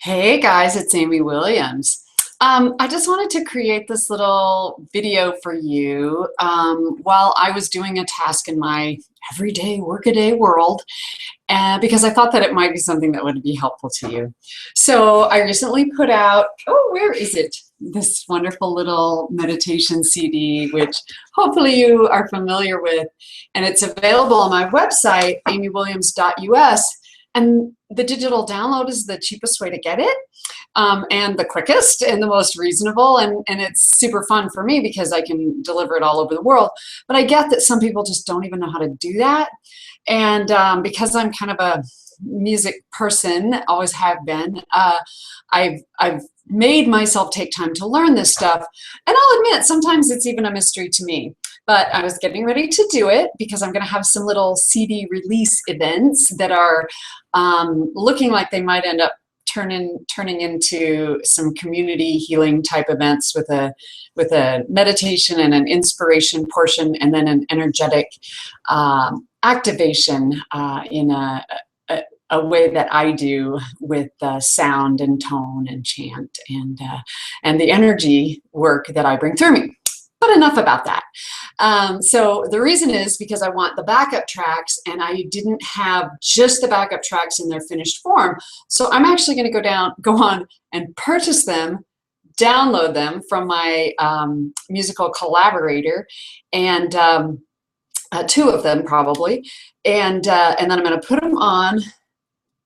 Hey guys, it's Amy Williams. I just wanted to create this little video for you while I was doing a task in my everyday workaday world, because I thought that it might be something that would be helpful to you. So I recently put out, oh, where is it? This wonderful little meditation CD, which hopefully you are familiar with, and it's available on my website, amywilliams.us. And the digital download is the cheapest way to get it, and the quickest and the most reasonable, and it's super fun for me because I can deliver it all over the world. But I get that some people just don't even know how to do that, and because I'm kind of a music person, always have been, I've made myself take time to learn this stuff, and I'll admit sometimes it's even a mystery to me. But I was getting ready to do it because I'm going to have some little CD release events that are looking like they might end up turning into some community healing type events with a meditation and an inspiration portion, and then an energetic activation in a way that I do with sound and tone and chant and the energy work that I bring through me. But enough about that. So the reason is because I want the backup tracks, and I didn't have just the backup tracks in their finished form. So I'm actually going to go on and purchase them, download them from my musical collaborator, and two of them probably, and then I'm going to put them on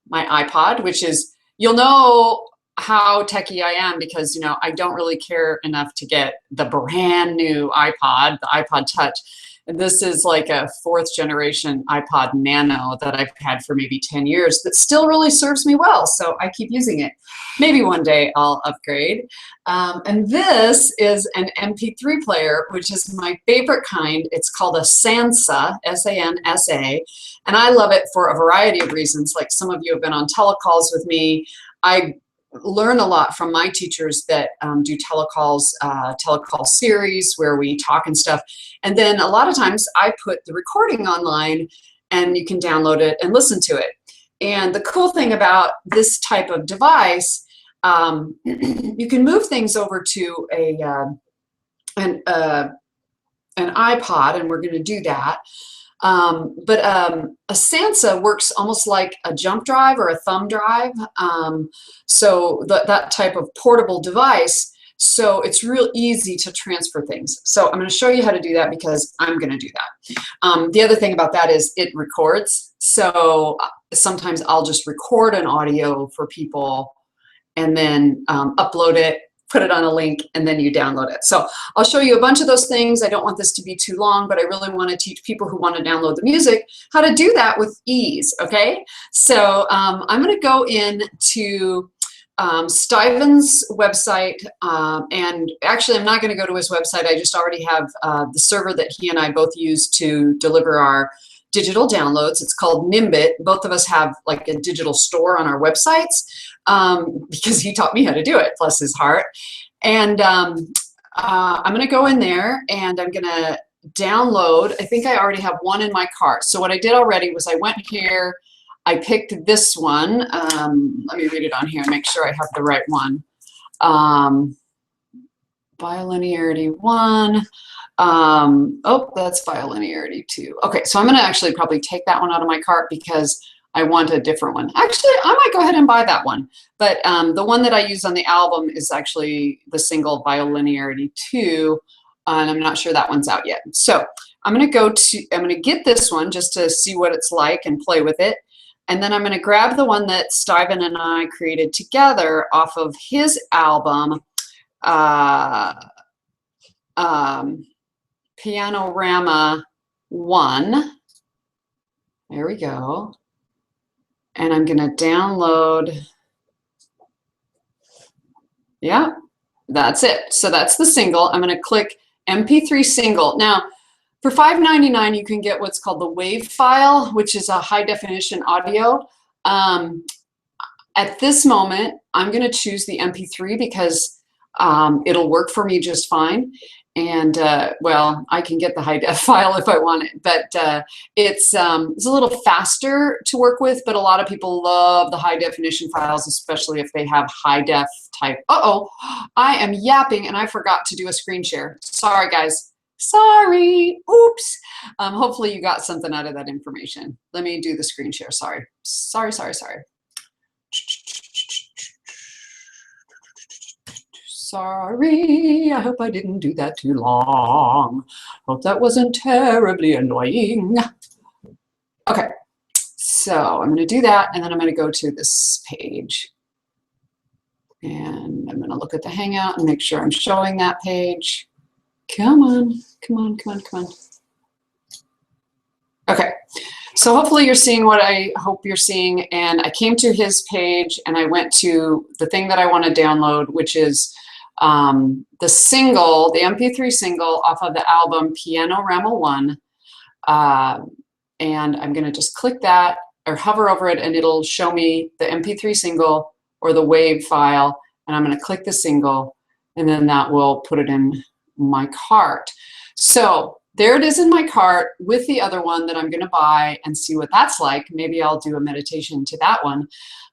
my iPod, which is, you'll know how techie I am because, you know, I don't really care enough to get the brand new iPod, the iPod Touch. And this is like a 4th generation iPod Nano that I've had for maybe 10 years that still really serves me well. So I keep using it. Maybe one day I'll upgrade. And this is an MP3 player, which is my favorite kind. It's called a Sansa, S-A-N-S-A. And I love it for a variety of reasons. Like some of you have been on telecalls with me. I learn a lot from my teachers that do telecall series where we talk and stuff. And then a lot of times I put the recording online and you can download it and listen to it. And the cool thing about this type of device, you can move things over to an iPod, and we're going to do that. But a Sansa works almost like a jump drive or a thumb drive, so that type of portable device, so it's real easy to transfer things. So I'm going to show you how to do that because I'm going to do that. The other thing about that is it records, so sometimes I'll just record an audio for people and then upload it, put it on a link, and then you download it. So I'll show you a bunch of those things. I don't want this to be too long, but I really want to teach people who want to download the music how to do that with ease, okay? So I'm going to go into Stuyven's website, and actually I'm not going to go to his website. I just already have the server that he and I both use to deliver our digital downloads. It's called Nimbit. Both of us have like a digital store on our websites because he taught me how to do it, bless his heart. And I'm going to go in there and I'm going to download. I think I already have one in my cart. So what I did already was I went here, I picked this one. Let me read it on here and make sure I have the right one. Bilinearity 1. Oh, that's bilinearity 2. Okay, so I'm going to actually probably take that one out of my cart because I want a different one. Actually, I might go ahead and buy that one. But the one that I use on the album is actually the single bilinearity 2, and I'm not sure that one's out yet. So I'm going to get this one just to see what it's like and play with it. And then I'm going to grab the one that Stuyven and I created together off of his album, Pianorama 1. There we go. And I'm going to download. Yeah, that's it. So that's the single. I'm going to click MP3 single. Now, for $5.99, you can get what's called the WAV file, which is a high definition audio. At this moment, I'm going to choose the MP3 because it'll work for me just fine. And well, I can get the high def file if I want it, but it's a little faster to work with, but a lot of people love the high definition files, especially if they have high def type. Uh-oh, I am yapping and I forgot to do a screen share. Sorry, guys. Sorry. Oops. Hopefully you got something out of that information. Let me do the screen share. Sorry. Sorry. Sorry, I hope I didn't do that too long. Hope that wasn't terribly annoying. Okay, so I'm going to do that, and then I'm going to go to this page. And I'm going to look at the Hangout and make sure I'm showing that page. Come on. Okay, so hopefully you're seeing what I hope you're seeing. And I came to his page, and I went to the thing that I want to download, which is the single, the MP3 single off of the album Piano Ramble 1. And I'm going to just click that or hover over it, and it'll show me the MP3 single or the WAV file. And I'm going to click the single, and then that will put it in my cart. So there it is in my cart with the other one that I'm going to buy and see what that's like. Maybe I'll do a meditation to that one.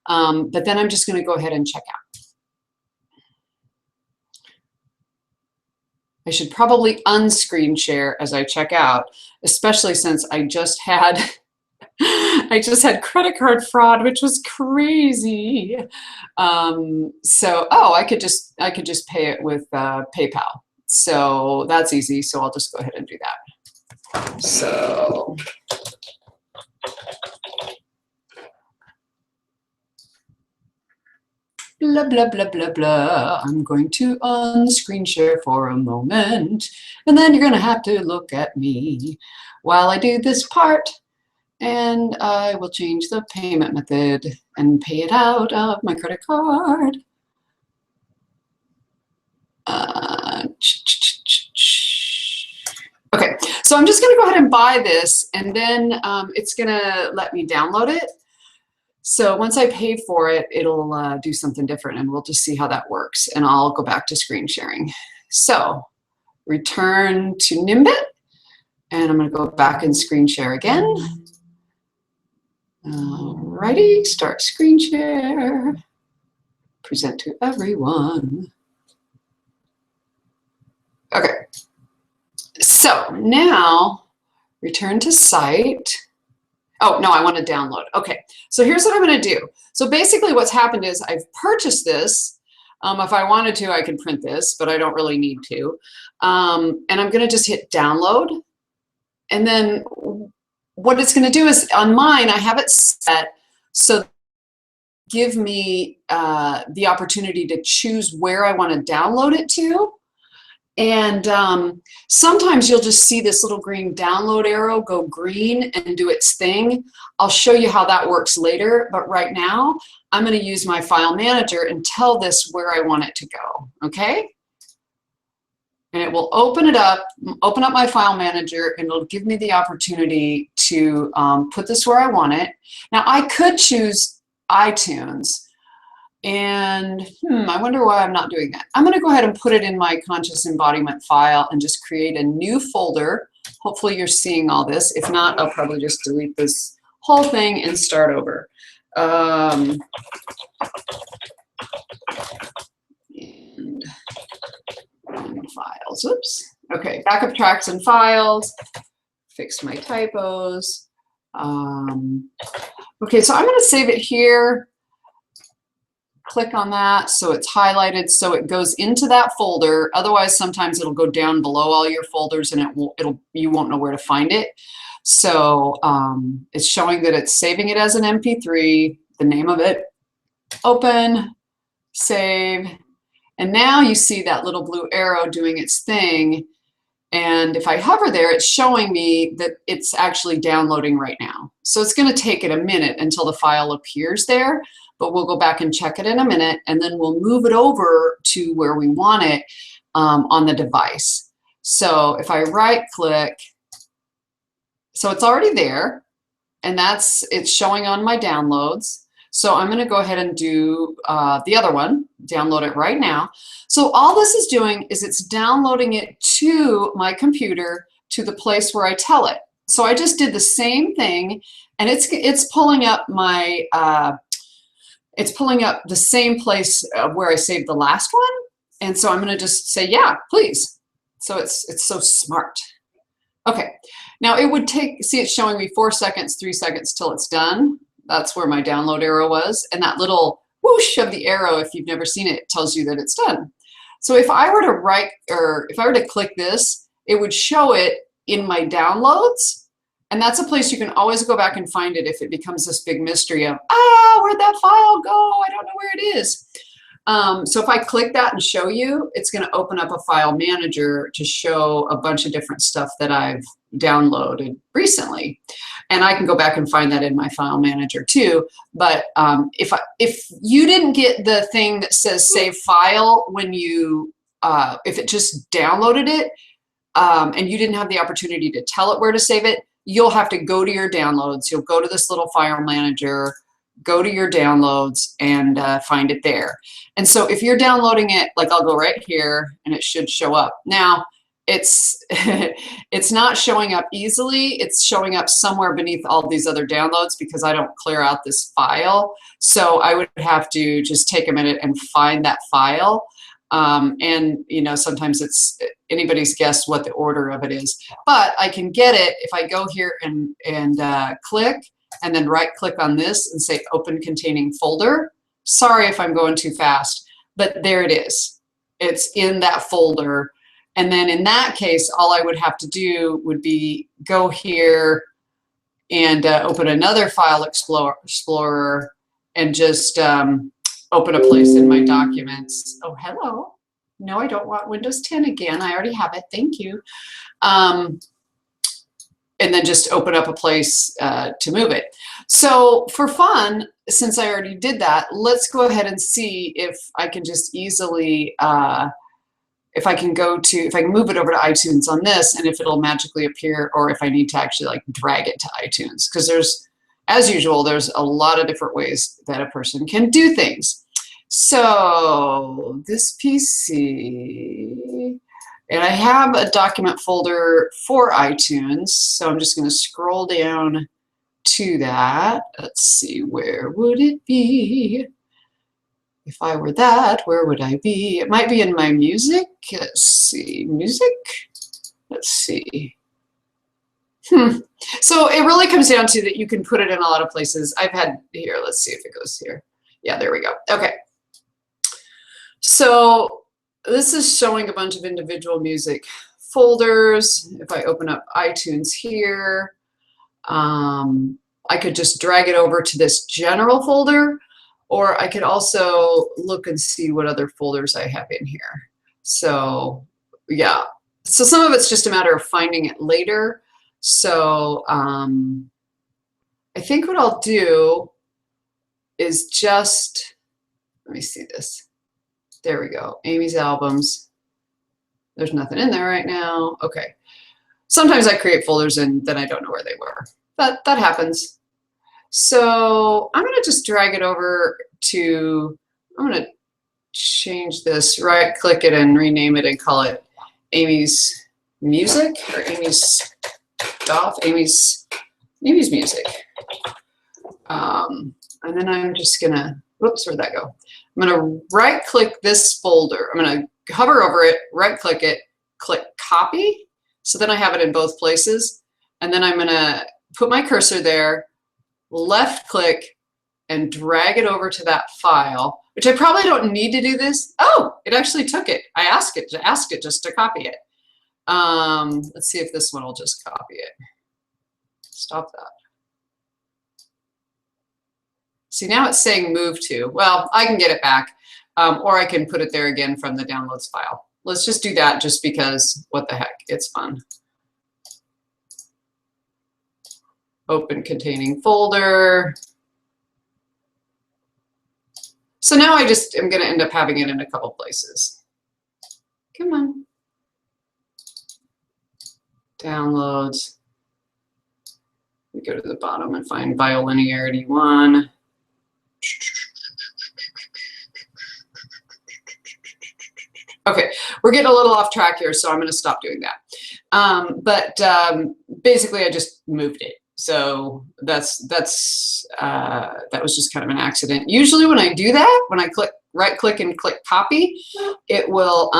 But then I'm just going to go ahead and check out. I should probably unscreen share as I check out, especially since I just had credit card fraud, which was crazy. So I could just pay it with PayPal. So that's easy. So I'll just go ahead and do that. So blah, blah, blah, blah, blah. I'm going to unscreen share for a moment, and then you're going to have to look at me while I do this part, and I will change the payment method and pay it out of my credit card. Okay, so I'm just going to go ahead and buy this, and then it's going to let me download it. So once I pay for it, it'll do something different, and we'll just see how that works. And I'll go back to screen sharing. So return to Nimbit, and I'm going to go back and screen share again. Alrighty, start screen share. Present to everyone. Okay. So now return to site. Oh, no, I want to download. Okay, so here's what I'm going to do. So basically what's happened is I've purchased this. If I wanted to, I could print this, but I don't really need to. And I'm going to just hit download. And then what it's going to do is on mine, I have it set so give me the opportunity to choose where I want to download it to. And sometimes you'll just see this little green download arrow go green and do its thing. I'll show you how that works later, but right now I'm going to use my file manager and tell this where I want it to go, okay? And it will open up my file manager, and it'll give me the opportunity to put this where I want it. Now I could choose iTunes. And I wonder why I'm not doing that. I'm going to go ahead and put it in my conscious embodiment file and just create a new folder. Hopefully you're seeing all this. If not, I'll probably just delete this whole thing and start over. And files. Oops. Okay, backup tracks and files. Fixed my typos. Okay, so I'm going to save it here. Click on that so it's highlighted so it goes into that folder. Otherwise, sometimes it'll go down below all your folders and you won't know where to find it. So it's showing that it's saving it as an MP3, the name of it, open, save, and now you see that little blue arrow doing its thing. And if I hover there, it's showing me that it's actually downloading right now. So it's going to take it a minute until the file appears there. But we'll go back and check it in a minute, and then we'll move it over to where we want it on the device. So if I right click, so it's already there, and it's showing on my downloads. So I'm going to go ahead and do the other one, download it right now. So all this is doing is it's downloading it to my computer to the place where I tell it. So I just did the same thing, and it's pulling up my it's pulling up the same place where I saved the last one. And so I'm going to just say, yeah, please. So it's so smart. Okay, now it would take, see, it's showing me 4 seconds, 3 seconds till it's done. That's where my download arrow was. And that little whoosh of the arrow, if you've never seen it, tells you that it's done. So if I were to click this, it would show it in my downloads. And that's a place you can always go back and find it if it becomes this big mystery of, where'd that file go? I don't know where it is. So if I click that and show you, it's going to open up a file manager to show a bunch of different stuff that I've downloaded recently. And I can go back and find that in my file manager too. But if you didn't get the thing that says save file when you, if it just downloaded it and you didn't have the opportunity to tell it where to save it, you'll have to go to your downloads. You'll go to this little file manager, go to your downloads, and find it there. And so if you're downloading it, like I'll go right here and it should show up. Now it's it's not showing up easily. It's showing up somewhere beneath all these other downloads because I don't clear out this file. So I would have to just take a minute and find that file. And you know, sometimes it's anybody's guess what the order of it is, but I can get it if I go here and click and then right click on this and say open containing folder. Sorry if I'm going too fast, but there it is. It's in that folder. And then in that case, all I would have to do would be go here and open another file explorer and just open a place in my documents. Oh, hello. No, I don't want Windows 10 again. I already have it. Thank you. And then just open up a place to move it. So for fun, since I already did that, let's go ahead and see if I can just easily, if I can move it over to iTunes on this and if it'll magically appear, or if I need to actually like drag it to iTunes. Because there's, as usual, there's a lot of different ways that a person can do things. So this PC, and I have a document folder for iTunes, so I'm just going to scroll down to that. Let's see, where would it be? If I were that, where would I be? It might be in my music. Let's see, music. Let's see. So it really comes down to that you can put it in a lot of places. I've had here, let's see if it goes here. Yeah, there we go. Okay. So this is showing a bunch of individual music folders. If I open up iTunes here, I could just drag it over to this general folder, or I could also look and see what other folders I have in here. So yeah, so some of it's just a matter of finding it later. So I think what I'll do is just, let me see this. There we go, Amy's albums. There's nothing in there right now. Okay. Sometimes I create folders and then I don't know where they were. That happens. So I'm gonna just drag it over to, I'm gonna change this, right click it and rename it and call it Amy's Music, or Amy's Stuff, Amy's Music. And then I'm just gonna, whoops, where'd that go? I'm gonna right click this folder. I'm gonna hover over it, right click it, click copy. So then I have it in both places. And then I'm gonna put my cursor there, left click, and drag it over to that file, which I probably don't need to do this. Oh, it actually took it. I asked it just to copy it. Let's see if this one will just copy it. Stop that. See, now it's saying move to. Well, I can get it back, or I can put it there again from the downloads file. Let's just do that just because, what the heck, it's fun. Open containing folder. So now I just am going to end up having it in a couple places. Come on. Downloads. We go to the bottom and find bilinearity 1. Okay, we're getting a little off track here, so I'm going to stop doing that. Basically, I just moved it. So that was just kind of an accident. Usually when I do that, when I right click and click copy, it will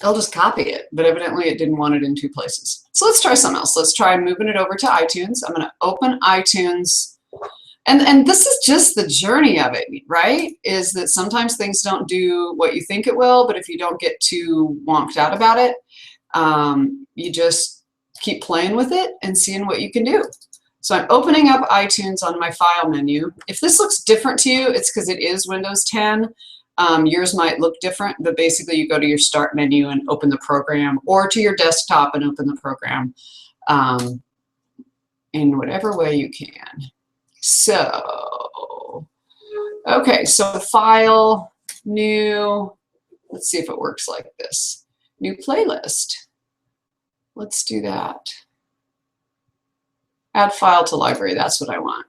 I'll just copy it, but evidently it didn't want it in two places. So let's try something else. Let's try moving it over to iTunes. I'm going to open iTunes. And this is just the journey of it, right? Is that sometimes things don't do what you think it will, but if you don't get too wonked out about it, you just keep playing with it and seeing what you can do. So I'm opening up iTunes on my file menu. If this looks different to you, it's because it is Windows 10. Yours might look different, but basically you go to your start menu and open the program, or to your desktop and open the program in whatever way you can. So, okay, so file, new, let's see if it works like this. New playlist. Let's do that. Add file to library, that's what I want.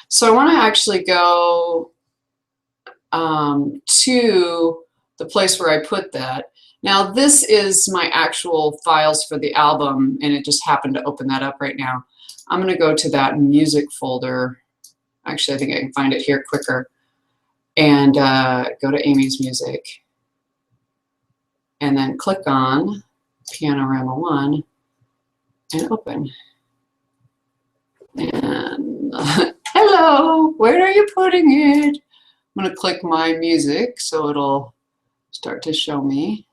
So I want to actually go to the place where I put that. Now this is my actual files for the album, and it just happened to open that up right now. I'm going to go to that music folder. Actually, I think I can find it here quicker. And go to Amy's Music. And then click on Pianorama 1 and open. And hello, where are you putting it? I'm going to click My Music so it'll start to show me.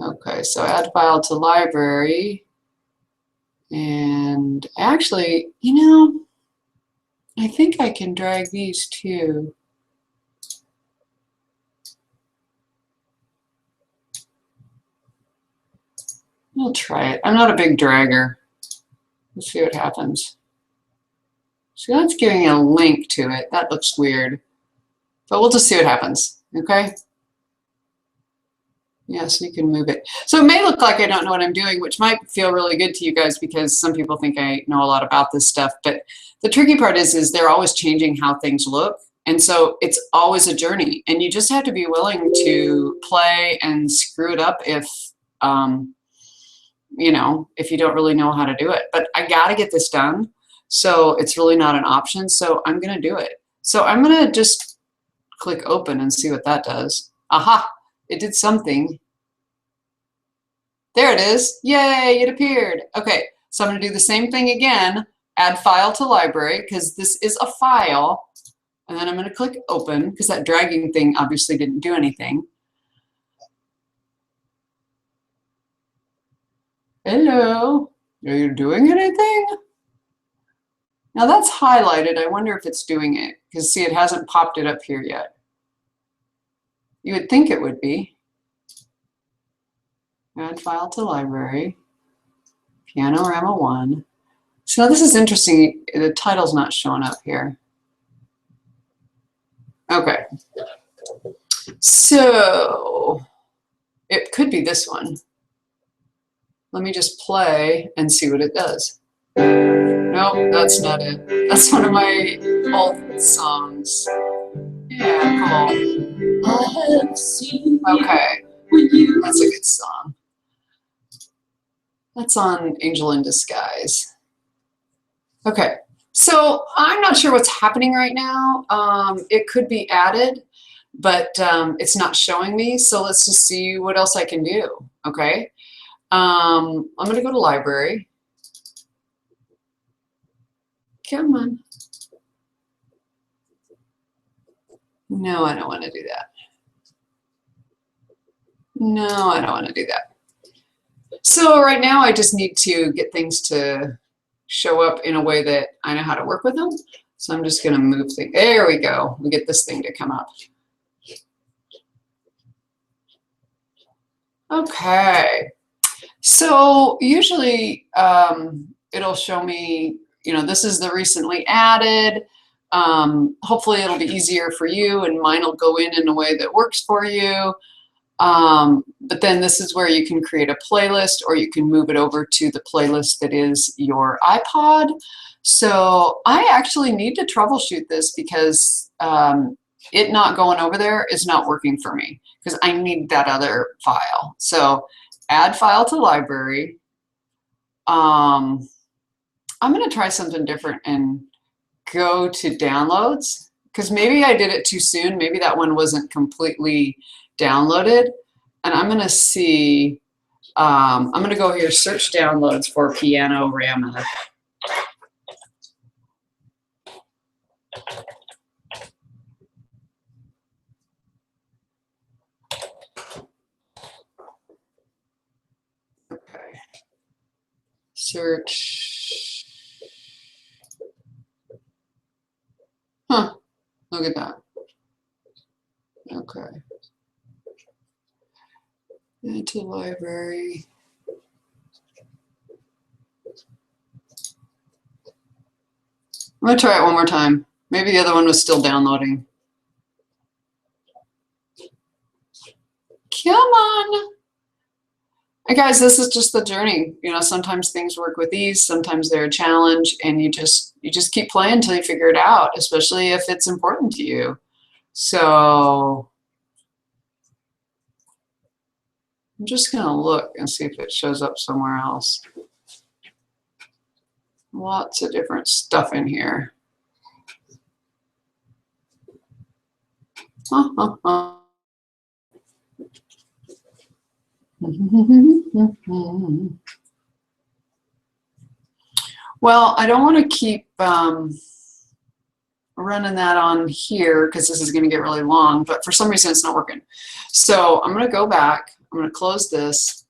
Okay, so add file to library. And actually, you know, I think I can drag these too. We'll try it. I'm not a big dragger. Let's see what happens. So that's giving a link to it. That looks weird. But we'll just see what happens, okay? Yeah, so you can move it. So it may look like I don't know what I'm doing, which might feel really good to you guys because some people think I know a lot about this stuff. But the tricky part is they're always changing how things look. And so it's always a journey. And you just have to be willing to play and screw it up if, you know, if you don't really know how to do it. But I got to get this done. So it's really not an option. So I'm going to do it. So I'm going to just click open and see what that does. Aha, it did something. There it is. Yay, it appeared. Okay, so I'm going to do the same thing again. Add file to library because this is a file. And then I'm going to click open because that dragging thing obviously didn't do anything. Hello, are you doing anything? Now that's highlighted. I wonder if it's doing it because see, it hasn't popped it up here yet. You would think it would be. Add file to library, Pianorama 1. So this is interesting. The title's not showing up here. Okay. So it could be this one. Let me just play and see what it does. Nope, that's not it. That's one of my old songs. Yeah, cool. Okay, that's a good song. That's on Angel in Disguise. Okay, so I'm not sure what's happening right now. It could be added, but it's not showing me. So let's just see what else I can do. Okay, I'm going to go to library. Come on. No, I don't want to do that. No, I don't want to do that. So right now I just need to get things to show up in a way that I know how to work with them. So I'm just going to move things. There we go. We get this thing to come up. Okay. So usually it'll show me, you know, this is the recently added. Hopefully it'll be easier for you and mine will go in a way that works for you. But then this is where you can create a playlist or you can move it over to the playlist that is your iPod. So I actually need to troubleshoot this because it not going over there is not working for me because I need that other file. So add file to library. I'm going to try something different and go to downloads because maybe I did it too soon. Maybe that one wasn't completely downloaded. And I'm going to see, I'm going to go here, search downloads for Pianorama. Okay. Search. Huh. Look at that. Okay. Into library. I'm going to try it one more time. Maybe the other one was still downloading. Come on. Hey guys, this is just the journey. You know, sometimes things work with ease, sometimes they're a challenge, and you just keep playing until you figure it out, especially if it's important to you. So I'm just going to look and see if it shows up somewhere else. Lots of different stuff in here. Well, I don't want to keep running that on here because this is going to get really long, but for some reason it's not working. So I'm going to go back. I'm going to close this,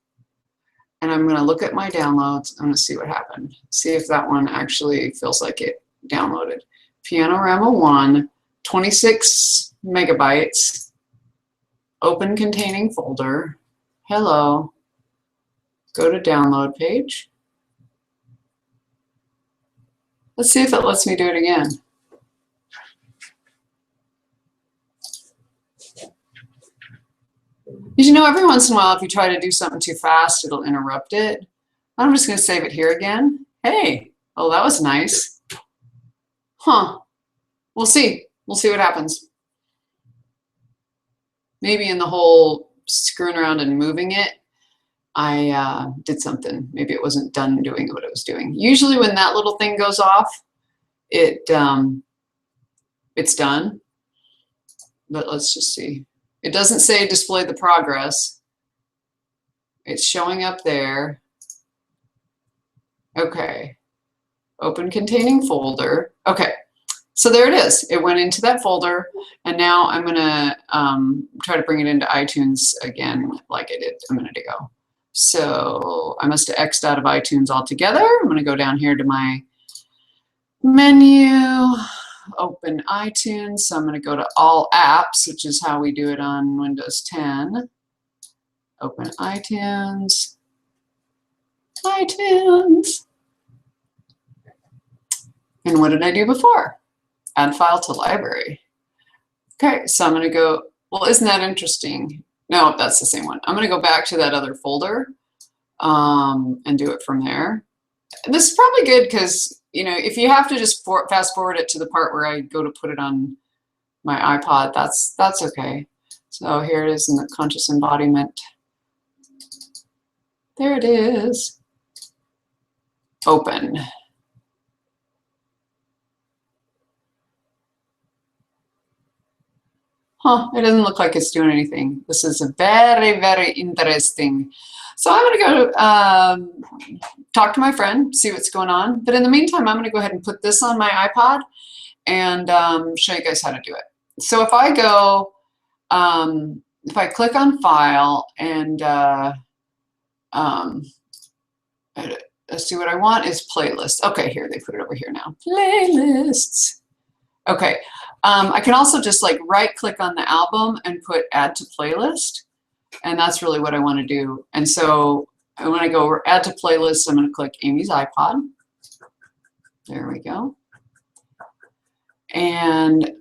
and I'm going to look at my downloads. I'm going to see what happened. See if that one actually feels like it downloaded. Pianorama 1, 26 megabytes, open containing folder. Hello. Go to download page. Let's see if it lets me do it again. You know, every once in a while, if you try to do something too fast, it'll interrupt it. I'm just going to save it here again. Hey, oh, that was nice. Huh. We'll see. We'll see what happens. Maybe in the whole screwing around and moving it, I did something. Maybe it wasn't done doing what it was doing. Usually when that little thing goes off, it's done. But let's just see. It doesn't say display the progress. It's showing up there. Okay. Open containing folder. Okay. So there it is. It went into that folder, and now I'm going to try to bring it into iTunes again like I did a minute ago. So I must have X'd out of iTunes altogether. I'm going to go down here to my menu, open iTunes. So I'm going to go to all apps, which is how we do it on Windows 10. Open iTunes. iTunes. And what did I do before? Add file to library. Okay, so I'm going to go, well, isn't that interesting? No, that's the same one. I'm going to go back to that other folder and do it from there. This is probably good because, you know, if you have to just fast forward it to the part where I go to put it on my iPod, that's okay. So here it is in the conscious embodiment. There it is. Open. Huh, it doesn't look like it's doing anything. This is very, very interesting. So I'm going to go talk to my friend, see what's going on. But in the meantime, I'm going to go ahead and put this on my iPod and show you guys how to do it. So if I go, if I click on File and let's see, what I want is Playlist. Okay, here, they put it over here now. Playlists. Okay. I can also just like right click on the album and put add to playlist, and that's really what I want to do. And so when I go add to playlist, I'm going to click Amy's iPod. There we go. And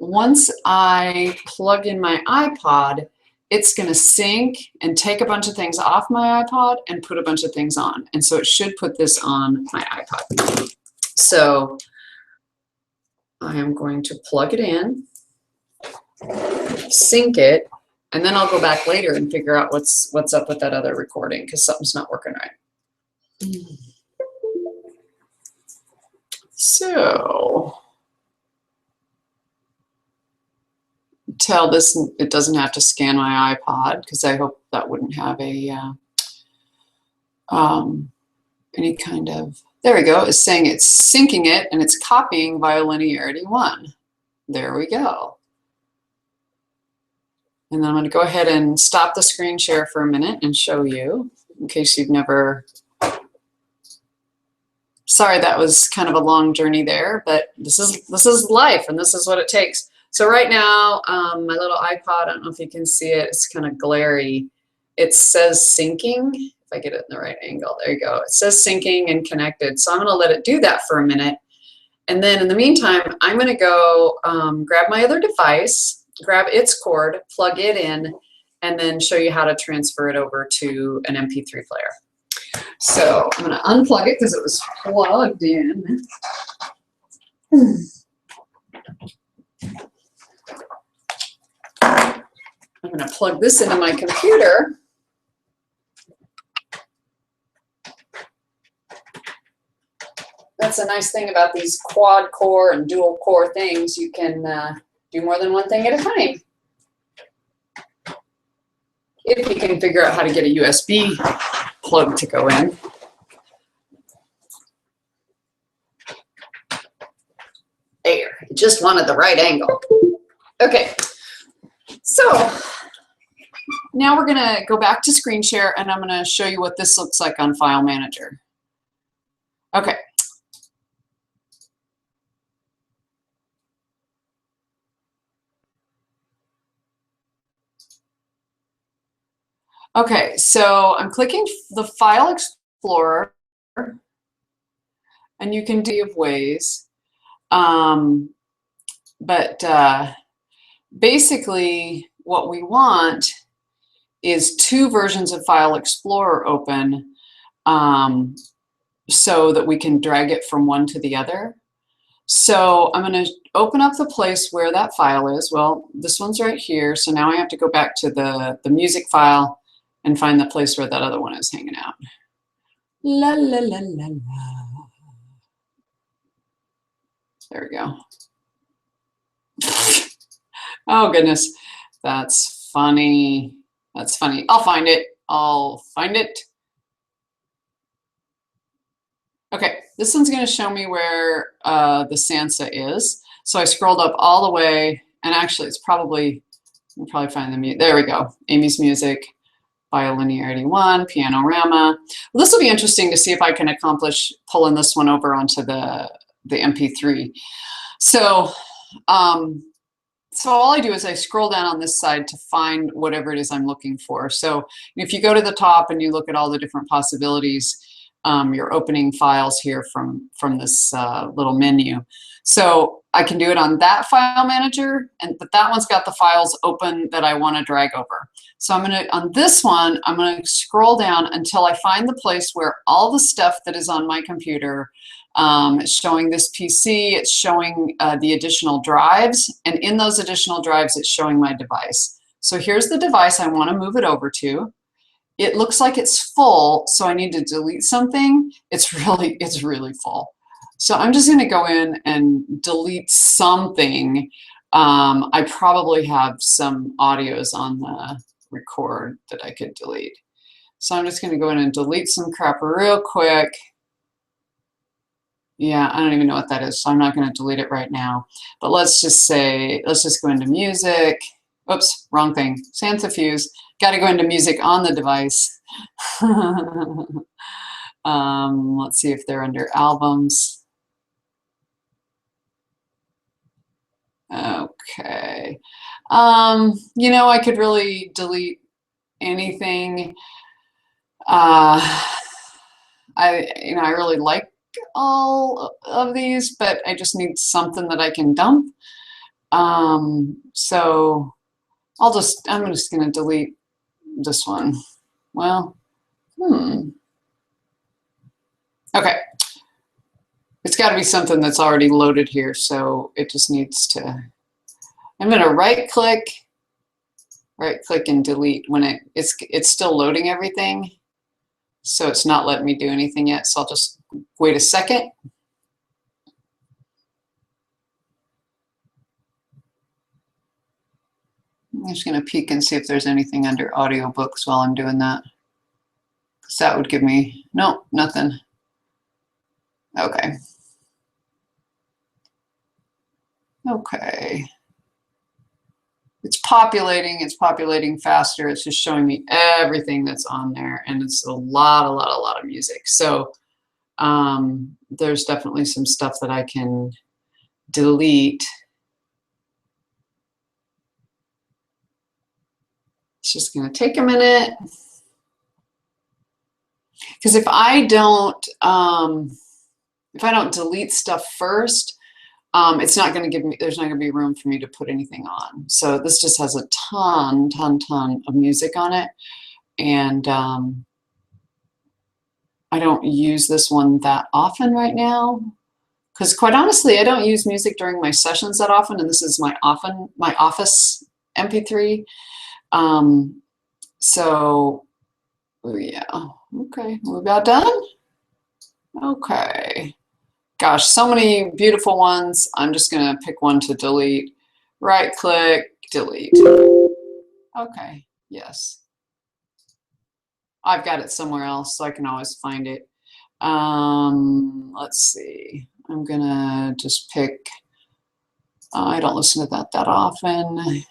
once I plug in my iPod, it's going to sync and take a bunch of things off my iPod and put a bunch of things on. And so it should put this on my iPod. So I am going to plug it in, sync it, and then I'll go back later and figure out what's up with that other recording because something's not working right. So tell this it doesn't have to scan my iPod because I hope that wouldn't have a any kind of, there we go, it's saying it's syncing it and it's copying via linearity 1. There we go. And then I'm going to go ahead and stop the screen share for a minute and show you in case you've never, sorry that was kind of a long journey there, but this is life and this is what it takes. So right now, my little iPod, I don't know if you can see it, it's kind of glary. It says syncing, if I get it in the right angle, there you go. It says syncing and connected. So I'm gonna let it do that for a minute. And then in the meantime, I'm gonna go grab my other device, grab its cord, plug it in, and then show you how to transfer it over to an MP3 player. So I'm gonna unplug it because it was plugged in. I'm going to plug this into my computer. That's a nice thing about these quad core and dual core things. You can do more than one thing at a time. If you can figure out how to get a USB plug to go in. There, it just wanted the right angle. Okay, so now we're going to go back to screen share and I'm going to show you what this looks like on File Manager. Okay. Okay, so I'm clicking the File Explorer and you can do ways. Basically what we want is 2 versions of File Explorer open so that we can drag it from one to the other. So I'm going to open up the place where that file is. Well, this one's right here. So now I have to go back to the music file and find the place where that other one is hanging out. La la la la la. There we go. Oh goodness, that's funny. That's funny. I'll find it. I'll find it. Okay, this one's going to show me where the Sansa is. So I scrolled up all the way, and actually it's probably, you'll probably find the there we go. Amy's Music, Biolinearity 1, Pianorama. Well, this will be interesting to see if I can accomplish pulling this one over onto the MP3. So, so all I do is I scroll down on this side to find whatever it is I'm looking for. So if you go to the top and you look at all the different possibilities, you're opening files here from this little menu. So I can do it on that file manager, but that one's got the files open that I want to drag over. So I'm going to, on this one, I'm going to scroll down until I find the place where all the stuff that is on my computer, it's showing this PC, it's showing the additional drives, and in those additional drives, it's showing my device. So here's the device I want to move it over to. It looks like it's full, so I need to delete something. It's really full. So I'm just going to go in and delete something. I probably have some audios on the record that I could delete. So I'm just going to go in and delete some crap real quick. Yeah, I don't even know what that is, so I'm not going to delete it right now. But let's just say, let's just go into music. Oops, wrong thing. Sansa-fuse. Got to go into music on the device. Let's see if they're under albums. Okay. You know, I could really delete anything. I really like all of these, but I just need something that I can dump. So I'm just going to delete this one. Well, okay. It's got to be something that's already loaded here, so it just needs to, I'm going to right click and delete when it's still loading everything. So it's not letting me do anything yet. So I'll just wait a second. I'm just going to peek and see if there's anything under audiobooks while I'm doing that. Because that would give me, no, nothing. Okay. Okay. It's populating faster. It's just showing me everything that's on there. And it's a lot of music. So there's definitely some stuff that I can delete. It's just going to take a minute. Because if I don't delete stuff first, it's not going to give me, there's not going to be room for me to put anything on. So this just has a ton of music on it. And I don't use this one that often right now. Because quite honestly, I don't use music during my sessions that often. And this is my office MP3. So yeah, okay, we're about done. Okay. Gosh, so many beautiful ones. I'm just going to pick one to delete. Right click, delete. Okay, yes. I've got it somewhere else, so I can always find it. Let's see. I'm going to just pick, I don't listen to that often.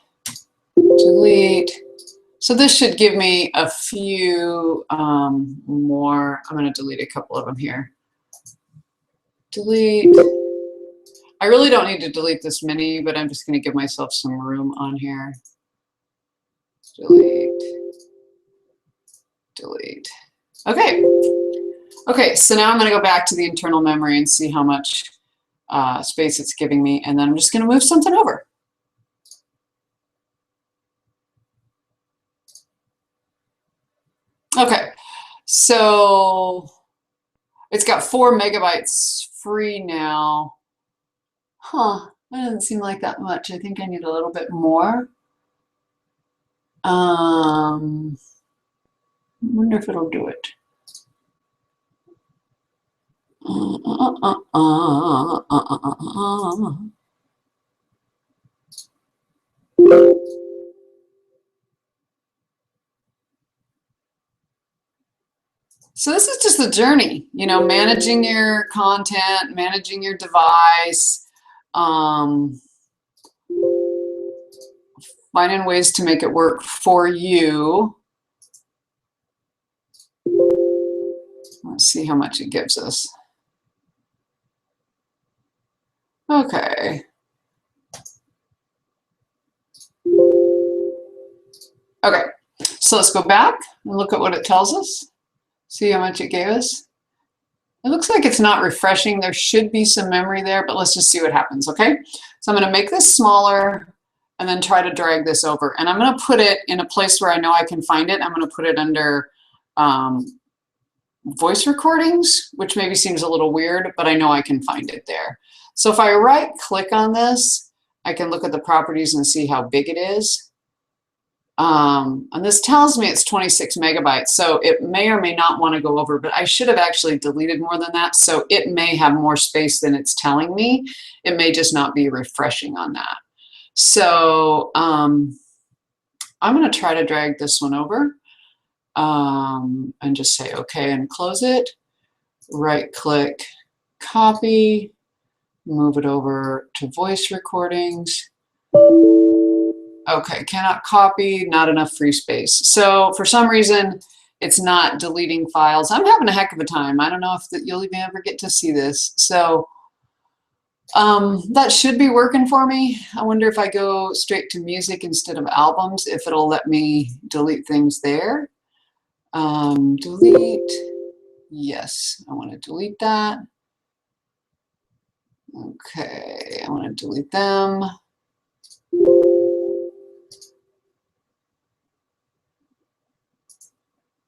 Delete. So this should give me a few more. I'm going to delete a couple of them here. Delete. I really don't need to delete this many, but I'm just going to give myself some room on here. Delete. Delete. Okay. Okay, so now I'm going to go back to the internal memory and see how much space it's giving me, and then I'm just going to move something over. Okay, so it's got 4 megabytes free now. Huh, that doesn't seem like that much. I think I need a little bit more. I wonder if it'll do it. So this is just the journey, you know, managing your content, managing your device, finding ways to make it work for you. Let's see how much it gives us. Okay. Okay, so let's go back and look at what it tells us. See how much it gave us. It looks like it's not refreshing. There should be some memory there, but let's just see what happens, okay? So I'm going to make this smaller and then try to drag this over. And I'm going to put it in a place where I know I can find it. I'm going to put it under voice recordings, which maybe seems a little weird, but I know I can find it there. So if I right click on this, I can look at the properties and see how big it is. And this tells me it's 26 megabytes, so it may or may not want to go over, but I should have actually deleted more than that, so it may have more space than it's telling me. It may just not be refreshing on that. So I'm going to try to drag this one over and just say okay and close it. Right click, copy, move it over to voice recordings. Okay, cannot copy, not enough free space. So for some reason, it's not deleting files. I'm having a heck of a time. I don't know if you'll even ever get to see this. So that should be working for me. I wonder if I go straight to music instead of albums, if it'll let me delete things there. Delete. Yes, I want to delete that. Okay, I want to delete them.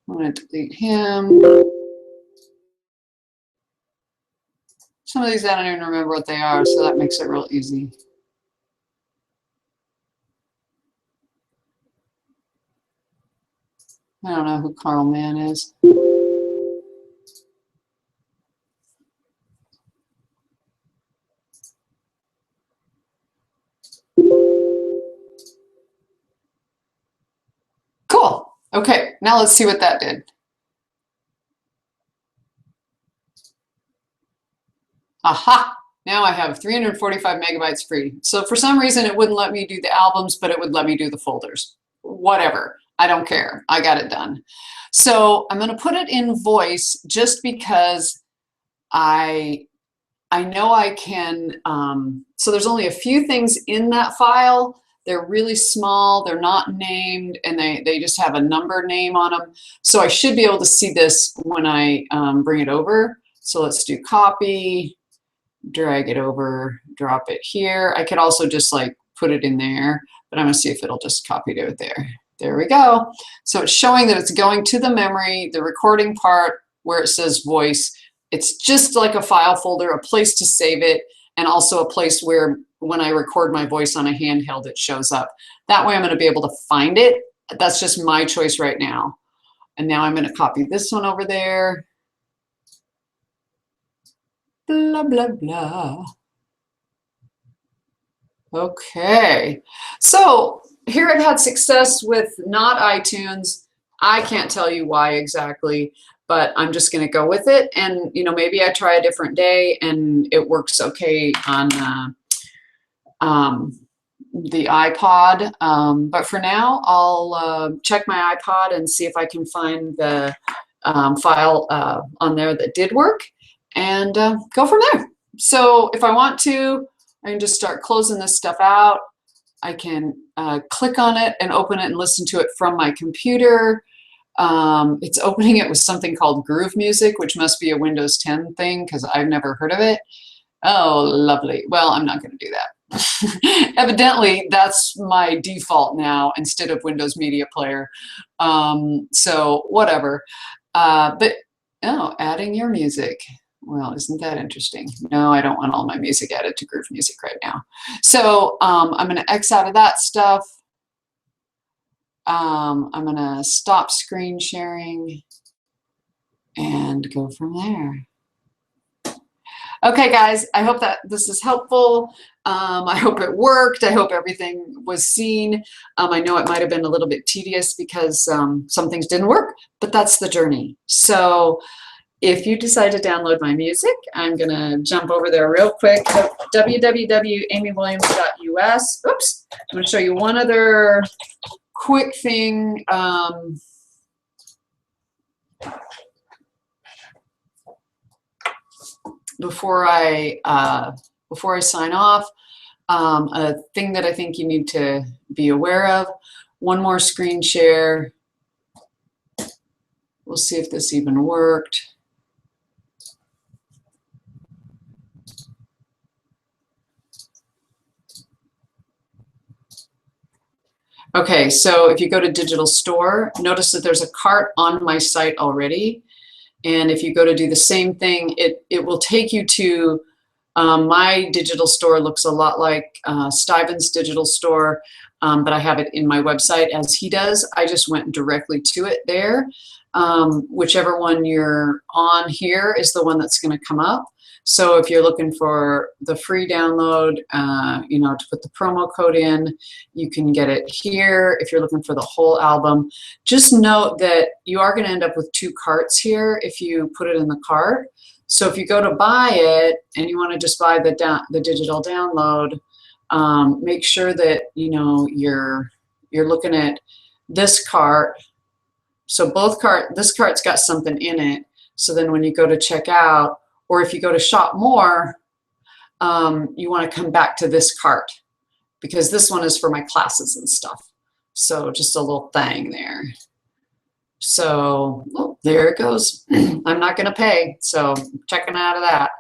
I'm going to delete him. Some of these I don't even remember what they are, so that makes it real easy. I don't know who Carl Mann is. Cool. Okay, now let's see what that did. Aha! Now I have 345 megabytes free. So for some reason it wouldn't let me do the albums, but it would let me do the folders. Whatever. I don't care. I got it done. So I'm going to put it in voice just because I know I can. So there's only a few things in that file. They're really small. They're not named, and they just have a number name on them. So I should be able to see this when I bring it over. So let's do copy. Drag it over, drop it here. I could also just like put it in there, but I'm gonna see if it'll just copy it there. There we go. So it's showing that it's going to the memory, the recording part where it says voice. It's just like a file folder, a place to save it, and also a place where when I record my voice on a handheld, it shows up. That way I'm gonna be able to find it. That's just my choice right now. And now I'm gonna copy this one over there. Blah, blah, blah. Okay, so here I've had success with not iTunes. I can't tell you why exactly, but I'm just going to go with it. And, you know, maybe I try a different day and it works okay on the iPod. But for now, I'll check my iPod and see if I can find the file on there that did work, and go from there. So if I want to, I can just start closing this stuff out. I can click on it and open it and listen to it from my computer. It's opening it with something called Groove Music, which must be a Windows 10 thing because I've never heard of it. Oh, lovely. Well, I'm not going to do that. Evidently, that's my default now instead of Windows Media Player. So whatever. But oh, adding your music. Well, isn't that interesting? No, I don't want all my music added to Groove Music right now. So I'm going to X out of that stuff. I'm going to stop screen sharing and go from there. Okay, guys, I hope that this is helpful. I hope it worked. I hope everything was seen. I know it might have been a little bit tedious because some things didn't work, but that's the journey. So if you decide to download my music, I'm going to jump over there real quick, www.amywilliams.us. Oops, I'm going to show you one other quick thing. Before I sign off, a thing that I think you need to be aware of. One more screen share. We'll see if this even worked. Okay, so if you go to Digital Store, notice that there's a cart on my site already. And if you go to do the same thing, it will take you to my digital store. Looks a lot like Stuyven's digital store, but I have it in my website as he does. I just went directly to it there. Whichever one you're on here is the one that's going to come up. So if you're looking for the free download, you know, to put the promo code in, you can get it here. If you're looking for the whole album, just note that you are going to end up with two carts here if you put it in the cart. So if you go to buy it and you want to just buy the digital download, make sure that you know you're looking at this cart. So this cart's got something in it. So then when you go to check out, or if you go to shop more, you want to come back to this cart because this one is for my classes and stuff. So just a little thing there. So oh, there it goes. I'm not going to pay, so I'm checking out of that.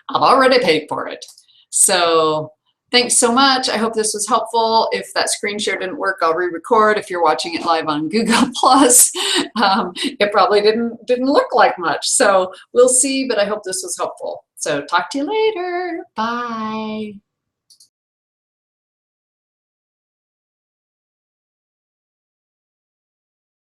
I've already paid for it. So Thanks so much. I hope this was helpful. If that screen share didn't work, I'll re-record. If you're watching it live on Google Plus, it probably didn't look like much. So we'll see, but I hope this was helpful. So talk to you later. Bye.